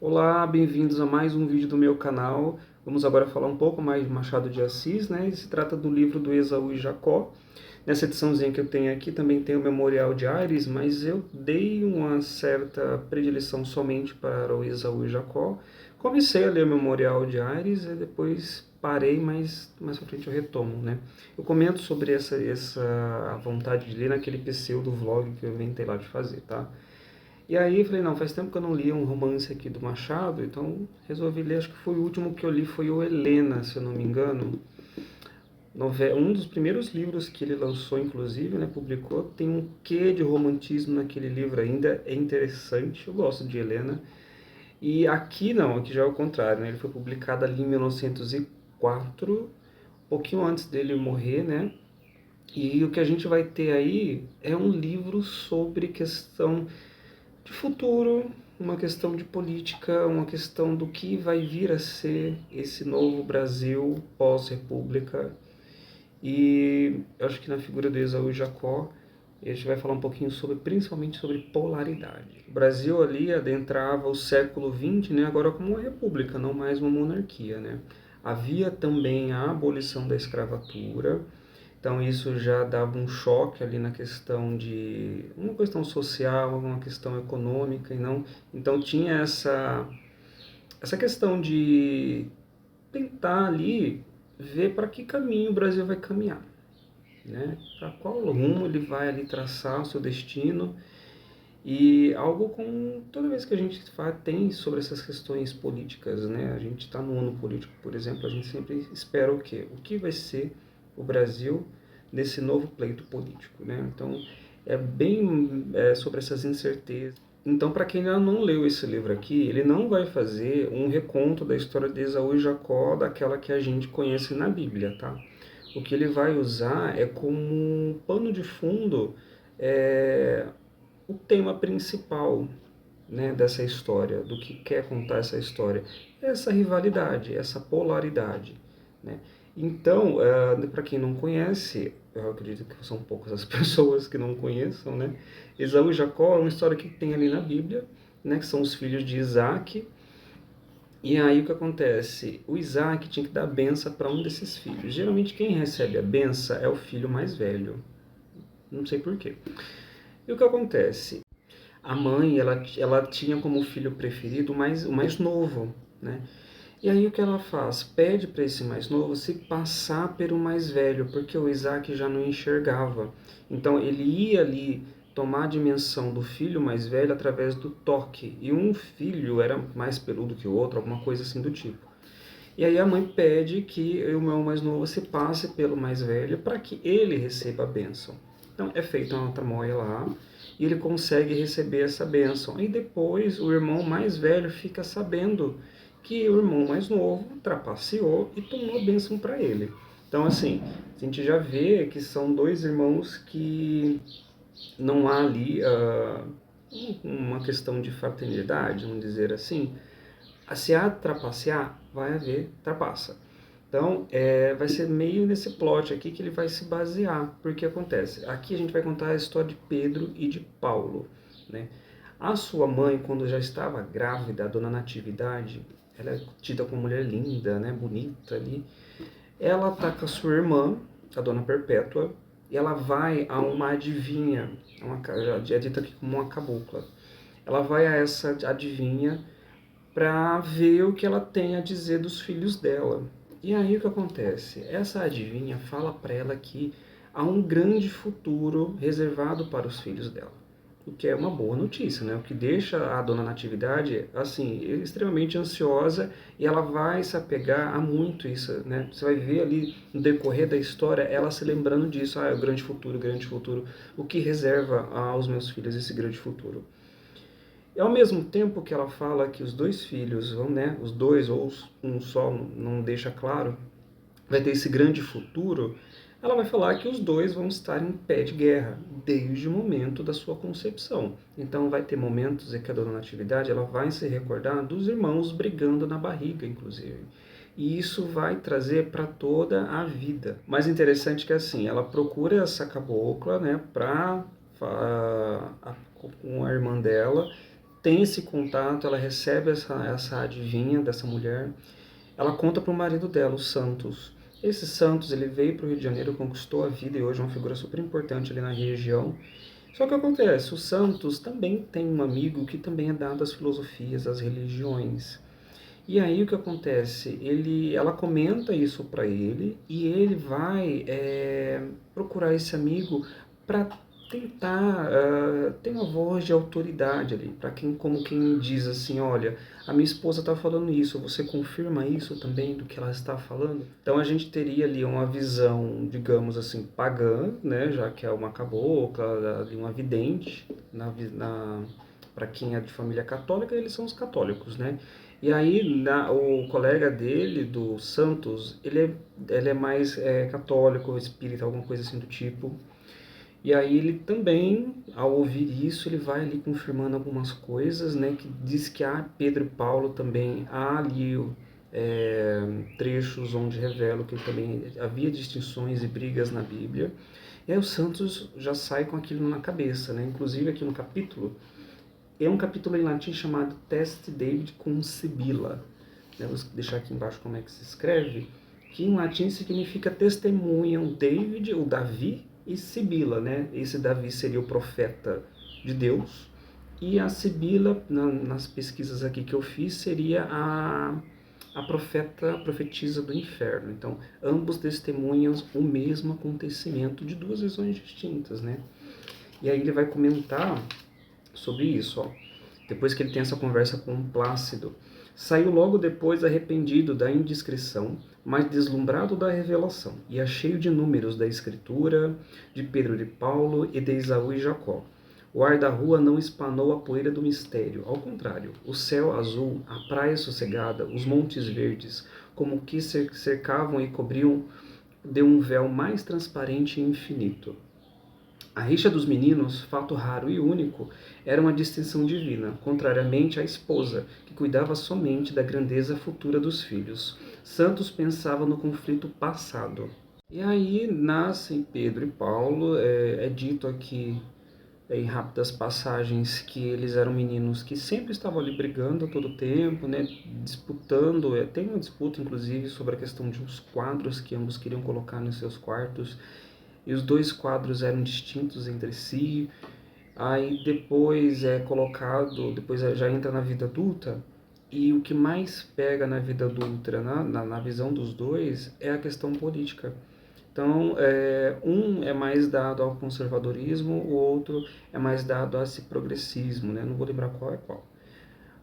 Olá, bem-vindos a mais um vídeo do meu canal. Vamos agora falar um pouco mais de Machado de Assis, né? Se trata do livro do Esaú e Jacó. Nessa ediçãozinha que eu tenho aqui também tem o Memorial de Ares, mas eu dei uma certa predileção somente para o Esaú e Jacó. Comecei a ler o Memorial de Ares e depois parei, mas mais pra frente eu retomo, né? Eu comento sobre essa vontade de ler naquele pseudo vlog que eu inventei lá de fazer, tá? E aí eu falei, não, faz tempo que eu não li um romance aqui do Machado, então resolvi ler, acho que foi o último que eu li, foi o Helena, se eu não me engano. Um dos primeiros livros que ele lançou, inclusive, né, publicou, tem um quê de romantismo naquele livro ainda, é interessante, eu gosto de Helena. E aqui não, aqui já é o contrário, né, ele foi publicado ali em 1904, um pouquinho antes dele morrer, né, e o que a gente vai ter aí é um livro sobre questão de futuro, uma questão de política, uma questão do que vai vir a ser esse novo Brasil pós-república. E eu acho que na figura do Esaú e Jacó, a gente vai falar um pouquinho sobre, principalmente sobre polaridade. O Brasil ali adentrava o século XX, né, agora como uma república, não mais uma monarquia, né? Havia também a abolição da escravatura, então isso já dava um choque ali na questão de uma questão social, uma questão econômica e não, então tinha essa questão de tentar ali ver para que caminho o Brasil vai caminhar, né? Para qual rumo ele vai ali traçar o seu destino e algo com toda vez que a gente tem sobre essas questões políticas, né? A gente está no ano político, por exemplo, a gente sempre espera o quê? O que vai ser o Brasil nesse novo pleito político, né? Então é bem sobre essas incertezas. Então, para quem ainda não leu esse livro aqui, ele não vai fazer um reconto da história de Esaú e Jacó, daquela que a gente conhece na Bíblia, tá? O que ele vai usar é como um pano de fundo é, o tema principal, né, dessa história, do que quer contar essa história, é essa rivalidade, essa polaridade, né? Então, para quem não conhece, eu acredito que são poucas as pessoas que não conheçam, né? Esaú e Jacó é uma história que tem ali na Bíblia, né, que são os filhos de Isaac. E aí o que acontece? O Isaac tinha que dar a benção para um desses filhos. Geralmente quem recebe a benção é o filho mais velho. Não sei porquê. E o que acontece? A mãe, ela tinha como filho preferido o mais novo, né? E aí o que ela faz? Pede para esse mais novo se passar pelo mais velho, porque o Isaac já não enxergava. Então ele ia ali tomar a dimensão do filho mais velho através do toque. E um filho era mais peludo que o outro, alguma coisa assim do tipo. E aí a mãe pede que o meu mais novo se passe pelo mais velho para que ele receba a bênção. Então é feita uma tramóia lá e ele consegue receber essa bênção. E depois o irmão mais velho fica sabendo que o irmão mais novo trapaceou e tomou a bênção para ele. Então assim, a gente já vê que são dois irmãos que não há ali uma questão de fraternidade, vamos dizer assim. Se há trapacear, vai haver trapaça. Então, vai ser meio nesse plot aqui que ele vai se basear. Porque acontece, aqui a gente vai contar a história de Pedro e de Paulo, né? A sua mãe, quando já estava grávida, a dona Natividade, ela é tida como mulher linda, né, bonita ali. Ela tá com a sua irmã, a dona Perpétua, e ela vai a uma adivinha, é dita aqui como uma cabocla. Ela vai a essa adivinha para ver o que ela tem a dizer dos filhos dela. E aí o que acontece? Essa adivinha fala para ela que há um grande futuro reservado para os filhos dela. O que é uma boa notícia, né? O que deixa a dona Natividade, assim, extremamente ansiosa e ela vai se apegar a muito isso, né? Você vai ver ali no decorrer da história ela se lembrando disso, o grande futuro, o que reserva aos meus filhos esse grande futuro. E ao mesmo tempo que ela fala que os dois filhos vão, né, os dois ou um só, não deixa claro, vai ter esse grande futuro, ela vai falar que os dois vão estar em pé de guerra desde o momento da sua concepção. Então vai ter momentos em que a dona Natividade ela vai se recordar dos irmãos brigando na barriga, inclusive. E isso vai trazer para toda a vida. Mais interessante que assim, ela procura essa cabocla, né, com a irmã dela tem esse contato, ela recebe essa adivinha dessa mulher, ela conta para o marido dela, o Santos. Esse Santos, ele veio para o Rio de Janeiro, conquistou a vida e hoje é uma figura super importante ali na região. Só que acontece, o Santos também tem um amigo que também é dado às filosofias, às religiões. E aí o que acontece? Ela comenta isso para ele e ele vai procurar esse amigo para tentar ter uma voz de autoridade ali, para como quem diz assim, olha, a minha esposa está falando isso, você confirma isso também do que ela está falando? Então a gente teria ali uma visão, digamos assim, pagã, né, já que é uma cabocla, ali uma vidente, para quem é de família católica, eles são os católicos, né? E aí o colega dele, do Santos, ele é mais católico, espírita, alguma coisa assim do tipo. E aí ele também, ao ouvir isso, ele vai ali confirmando algumas coisas, né? Que diz que há Pedro e Paulo também, há ali trechos onde revelam que também havia distinções e brigas na Bíblia. E aí o Santos já sai com aquilo na cabeça, né? Inclusive aqui no capítulo, é um capítulo em latim chamado Teste David cum Sibila. Vou deixar aqui embaixo como é que se escreve, que em latim significa testemunham David, o Davi, e Sibila, né? Esse Davi seria o profeta de Deus, e a Sibila, nas pesquisas aqui que eu fiz, seria a profetisa do inferno. Então, ambos testemunham o mesmo acontecimento de duas visões distintas, né? E aí ele vai comentar sobre isso, ó. Depois que ele tem essa conversa com Plácido. Saiu logo depois arrependido da indiscrição, mas deslumbrado da revelação, e é cheio de números da Escritura, de Pedro de Paulo e de Esaú e Jacó. O ar da rua não espanou a poeira do mistério, ao contrário, o céu azul, a praia sossegada, os montes verdes, como que cercavam e cobriam de um véu mais transparente e infinito. A rixa dos meninos, fato raro e único, era uma distinção divina, contrariamente à esposa, que cuidava somente da grandeza futura dos filhos. Santos pensava no conflito passado. E aí nascem Pedro e Paulo. É dito aqui em rápidas passagens que eles eram meninos que sempre estavam ali brigando a todo tempo, né, disputando. Tem uma disputa, inclusive, sobre a questão de uns quadros que ambos queriam colocar nos seus quartos. E os dois quadros eram distintos entre si. Aí depois é colocado, depois já entra na vida adulta, e o que mais pega na vida adulta, na visão dos dois, é a questão política. Então, um é mais dado ao conservadorismo, o outro é mais dado a esse progressismo, né? Não vou lembrar qual é qual.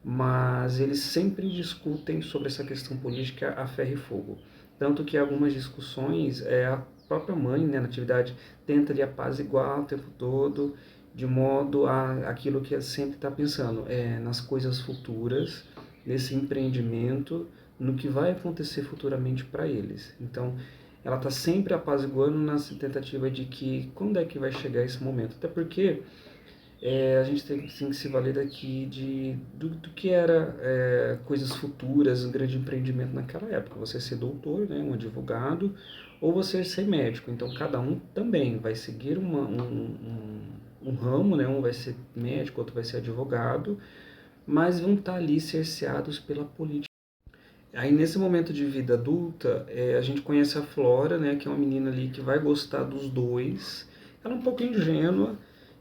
Mas eles sempre discutem sobre essa questão política a ferro e fogo. Tanto que algumas discussões, a própria mãe, né, na atividade, tenta ali apaziguar o tempo todo, de modo a aquilo que ela sempre está pensando, nas coisas futuras, nesse empreendimento, no que vai acontecer futuramente para eles. Então, ela está sempre apaziguando nessa tentativa de que quando é que vai chegar esse momento. Até porque a gente tem que se valer daqui do que era coisas futuras, um grande empreendimento naquela época. Você ser doutor, né, um advogado, ou você ser médico. Então, cada um também vai seguir um ramo, né, um vai ser médico, outro vai ser advogado, mas vão estar ali cerceados pela política. Aí, nesse momento de vida adulta, a gente conhece a Flora, né, que é uma menina ali que vai gostar dos dois. Ela é um pouco ingênua,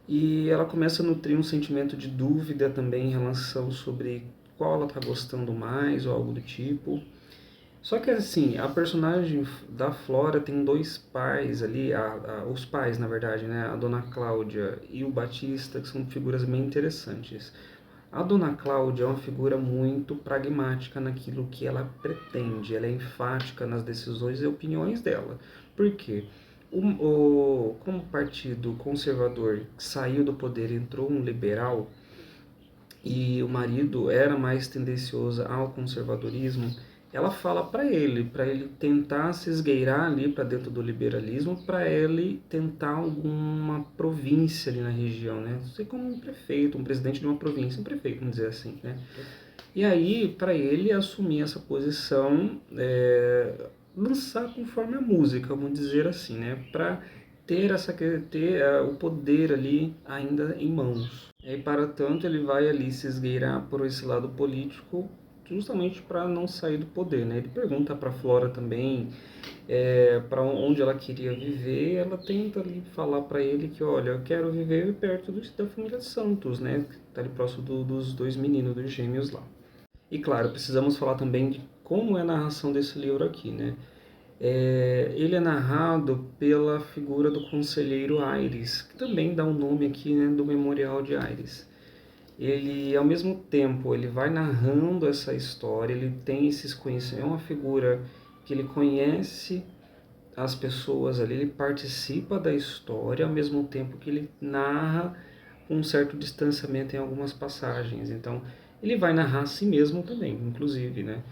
e ela começa a nutrir um sentimento de dúvida também em relação sobre qual ela está gostando mais ou algo do tipo. Só que assim, a personagem da Flora tem dois pais ali, os pais na verdade, né? A Dona Cláudia e o Batista, que são figuras bem interessantes. A Dona Cláudia é uma figura muito pragmática naquilo que ela pretende, ela é enfática nas decisões e opiniões dela. Por quê? Como o partido conservador saiu do poder e entrou um liberal, e o marido era mais tendencioso ao conservadorismo, ela fala para ele tentar se esgueirar ali para dentro do liberalismo, para ele tentar alguma província ali na região, né? Ser como um prefeito, um presidente de uma província, um prefeito, vamos dizer assim, né? E aí, para ele assumir essa posição, dançar conforme a música, vamos dizer assim, né? Para ter o poder ali ainda em mãos. E para tanto ele vai ali se esgueirar por esse lado político justamente para não sair do poder, né? Ele pergunta para Flora também para onde ela queria viver, ela tenta ali falar para ele que, olha, eu quero viver perto da família Santos, né? Tá ali próximo dos dois meninos, dos gêmeos lá. E claro, precisamos falar também de como é a narração desse livro aqui, né? Ele é narrado pela figura do conselheiro Aires, que também dá o nome aqui, né, do Memorial de Aires. Ele, ao mesmo tempo, ele vai narrando essa história, ele tem esses conhecimentos, é uma figura que ele conhece as pessoas ali, ele participa da história, ao mesmo tempo que ele narra com um certo distanciamento em algumas passagens. Então, ele vai narrar a si mesmo também, inclusive, né?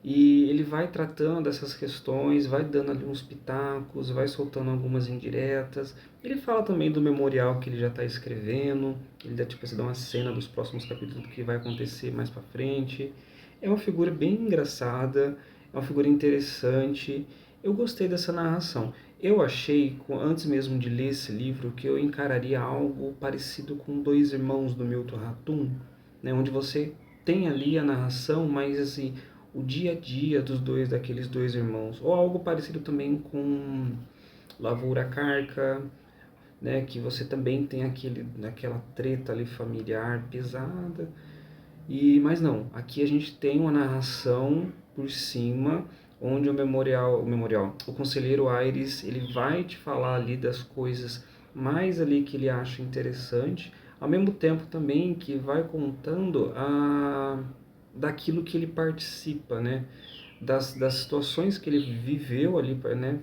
E ele vai tratando essas questões, vai dando ali uns pitacos, vai soltando algumas indiretas. Ele fala também do memorial que ele já está escrevendo, ele dá, tipo, dá uma cena dos próximos capítulos do que vai acontecer mais para frente. É uma figura bem engraçada, é uma figura interessante. Eu gostei dessa narração. Eu achei, antes mesmo de ler esse livro, que eu encararia algo parecido com Dois Irmãos do Milton Ratum, né, onde você tem ali a narração, mas assim, o dia a dia daqueles dois irmãos, ou algo parecido também com Lavoura Carca, né, que você também tem aquela treta ali familiar pesada. Mas não, aqui a gente tem uma narração por cima, onde o conselheiro Aires, ele vai te falar ali das coisas mais ali que ele acha interessante, ao mesmo tempo também que vai contando daquilo que ele participa, né? Das situações que ele viveu ali, né?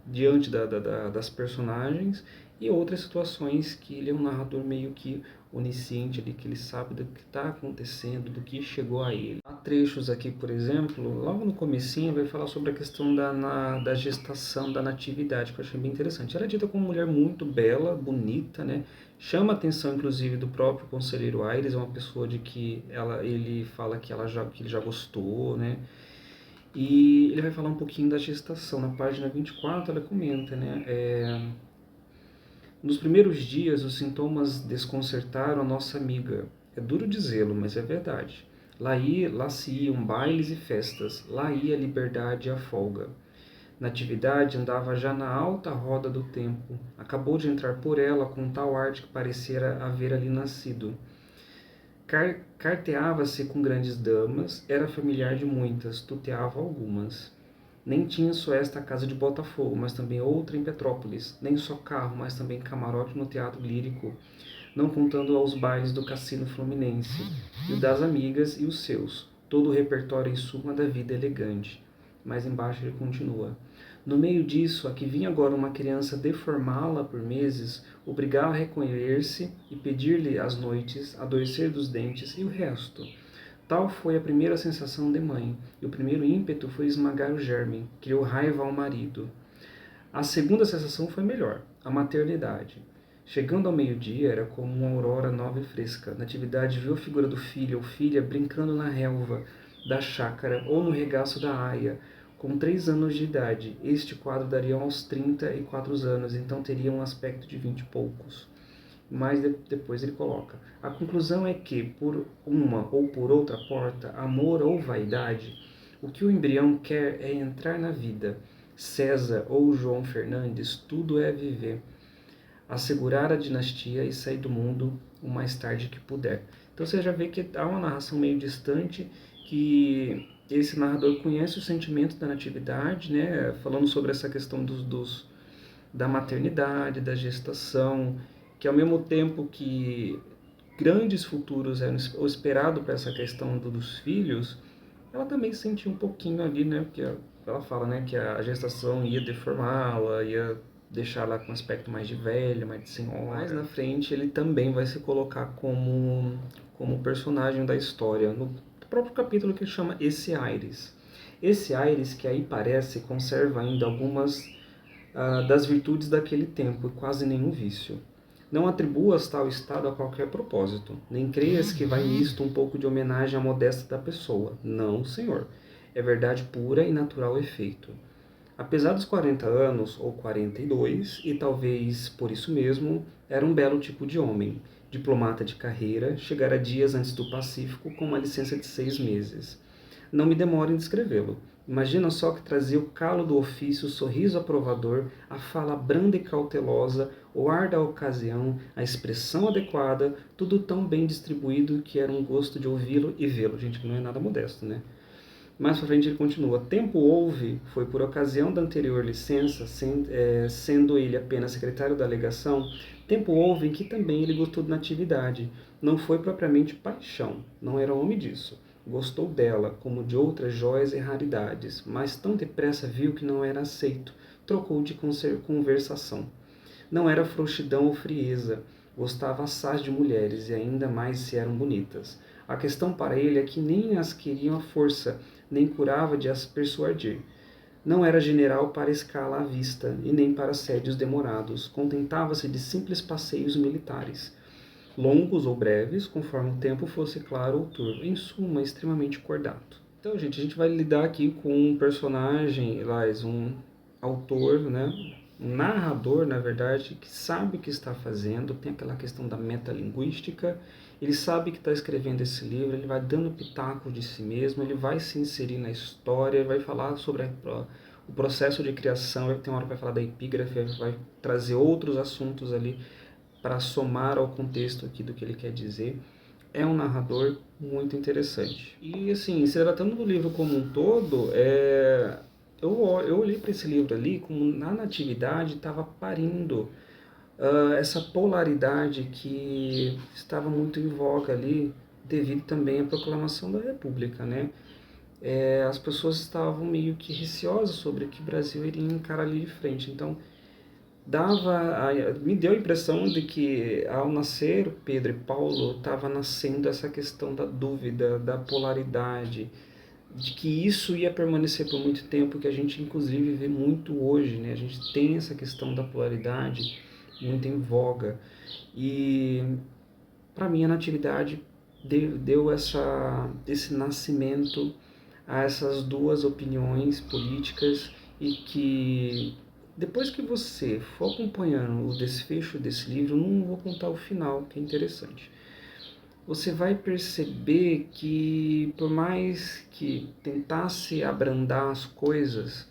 Diante das personagens, e outras situações que ele é um narrador meio que onisciente ali, que ele sabe do que está acontecendo, do que chegou a ele. Há trechos aqui, por exemplo, logo no comecinho vai falar sobre a questão da gestação, da natividade, que eu achei bem interessante. Ela é dita como uma mulher muito bela, bonita, né? Chama a atenção, inclusive, do próprio conselheiro Aires, é uma pessoa de que ele fala que ele já gostou, né? E ele vai falar um pouquinho da gestação. Na página 24 ela comenta, né? Nos primeiros dias os sintomas desconcertaram a nossa amiga. É duro dizê-lo, mas é verdade. Lá se iam bailes e festas, lá ia a liberdade e a folga. Natividade andava já na alta roda do tempo. Acabou de entrar por ela com tal arte que parecera haver ali nascido. Carteava-se com grandes damas, era familiar de muitas, tuteava algumas. Nem tinha só esta casa de Botafogo, mas também outra em Petrópolis. Nem só carro, mas também camarote no teatro lírico, não contando aos bailes do Cassino Fluminense, e o das amigas e os seus, todo o repertório em suma da vida elegante. Mais embaixo ele continua. No meio disso, a que vinha agora uma criança deformá-la por meses, obrigá-la a recolher-se e pedir-lhe às noites, adoecer dos dentes e o resto. Tal foi a primeira sensação de mãe, e o primeiro ímpeto foi esmagar o germe, criou raiva ao marido. A segunda sensação foi melhor, a maternidade. Chegando ao meio-dia, era como uma aurora nova e fresca. Natividade viu a figura do filho ou filha brincando na relva da chácara ou no regaço da aia, com 3 anos de idade. Este quadro daria aos 34 anos, então teria um aspecto de 20 e poucos. Mas depois ele coloca: a conclusão é que, por uma ou por outra porta, amor ou vaidade, o que o embrião quer é entrar na vida. César ou João Fernandes, tudo é viver, assegurar a dinastia e sair do mundo o mais tarde que puder. Então você já vê que há uma narração meio distante, que esse narrador conhece o sentimento da natividade, né, falando sobre essa questão da maternidade, da gestação, que ao mesmo tempo que grandes futuros eram esperados para essa questão dos filhos, ela também sentia um pouquinho ali, né, porque ela fala, né, que a gestação ia deformá-la, ia deixá-la com um aspecto mais de velha, mais de senhora. Mais na frente ele também vai se colocar como personagem da história, no próprio capítulo que ele chama Esse Aires. Esse Aires que aí parece conserva ainda algumas das virtudes daquele tempo e quase nenhum vício. Não atribuas tal estado a qualquer propósito, nem creias que vai nisto um pouco de homenagem à modéstia da pessoa. Não, senhor. É verdade pura e natural efeito. Apesar dos 40 anos, ou 42, e talvez por isso mesmo, era um belo tipo de homem, diplomata de carreira, chegara dias antes do Pacífico com uma licença de 6 meses. Não me demoro em descrevê-lo. Imagina só que trazia o calo do ofício, o sorriso aprovador, a fala branda e cautelosa, o ar da ocasião, a expressão adequada, tudo tão bem distribuído que era um gosto de ouvi-lo e vê-lo. Gente, não é nada modesto, né? Mais pra frente ele continua. Tempo houve, foi por ocasião da anterior licença, sendo ele apenas secretário da legação, tempo houve em que também ele gostou de Natividade. Não foi propriamente paixão, não era homem disso. Gostou dela, como de outras joias e raridades, mas tão depressa viu que não era aceito, trocou de conversação. Não era frouxidão ou frieza, gostava assaz de mulheres, e ainda mais se eram bonitas. A questão para ele é que nem as queriam à força, nem curava de as persuadir. Não era general para escala à vista, e nem para assédios demorados, contentava-se de simples passeios militares, longos ou breves, conforme o tempo fosse claro ou turvo, em suma, extremamente cordato. Então, gente, a gente vai lidar aqui com um personagem, um autor, né? Um narrador, na verdade, que sabe o que está fazendo, tem aquela questão da metalinguística, ele sabe que está escrevendo esse livro, ele vai dando pitaco de si mesmo, ele vai se inserir na história, vai falar sobre o processo de criação, vai ter uma hora que vai falar da epígrafe, vai trazer outros assuntos ali para somar ao contexto aqui do que ele quer dizer. É um narrador muito interessante. E assim, se tratando do livro como um todo, eu olhei para esse livro ali como na Natividade estava parindo essa polaridade que estava muito em voga ali, devido também à proclamação da República, né? As pessoas estavam meio que receosas sobre o que o Brasil iria encarar ali de frente. Então, me deu a impressão de que ao nascer Pedro e Paulo estava nascendo essa questão da dúvida, da polaridade, de que isso ia permanecer por muito tempo, que a gente inclusive vê muito hoje, né? A gente tem essa questão da polaridade muito em voga. E para mim a Natividade deu esse nascimento a essas duas opiniões políticas, e que depois que você for acompanhando o desfecho desse livro, não vou contar o final, que é interessante, você vai perceber que por mais que tentasse abrandar as coisas,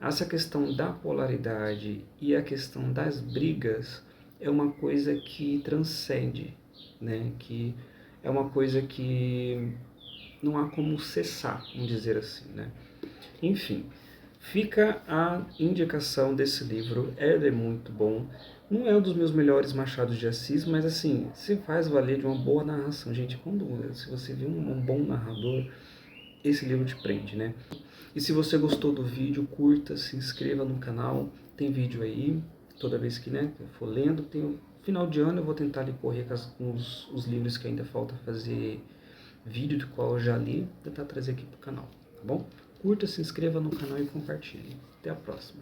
essa questão da polaridade e a questão das brigas é uma coisa que transcende, né? Que é uma coisa que não há como cessar, vamos dizer assim, né? Enfim, fica a indicação desse livro, ele é muito bom. Não é um dos meus melhores Machados de Assis, mas assim, se faz valer de uma boa narração. Gente, se você viu um bom narrador, esse livro te prende, né? E se você gostou do vídeo, curta, se inscreva no canal, tem vídeo aí, toda vez que, né, eu for lendo, final de ano eu vou tentar ali correr com os livros que ainda falta fazer vídeo, do qual eu já li, tentar trazer aqui pro canal, tá bom? Curta, se inscreva no canal e compartilhe. Até a próxima.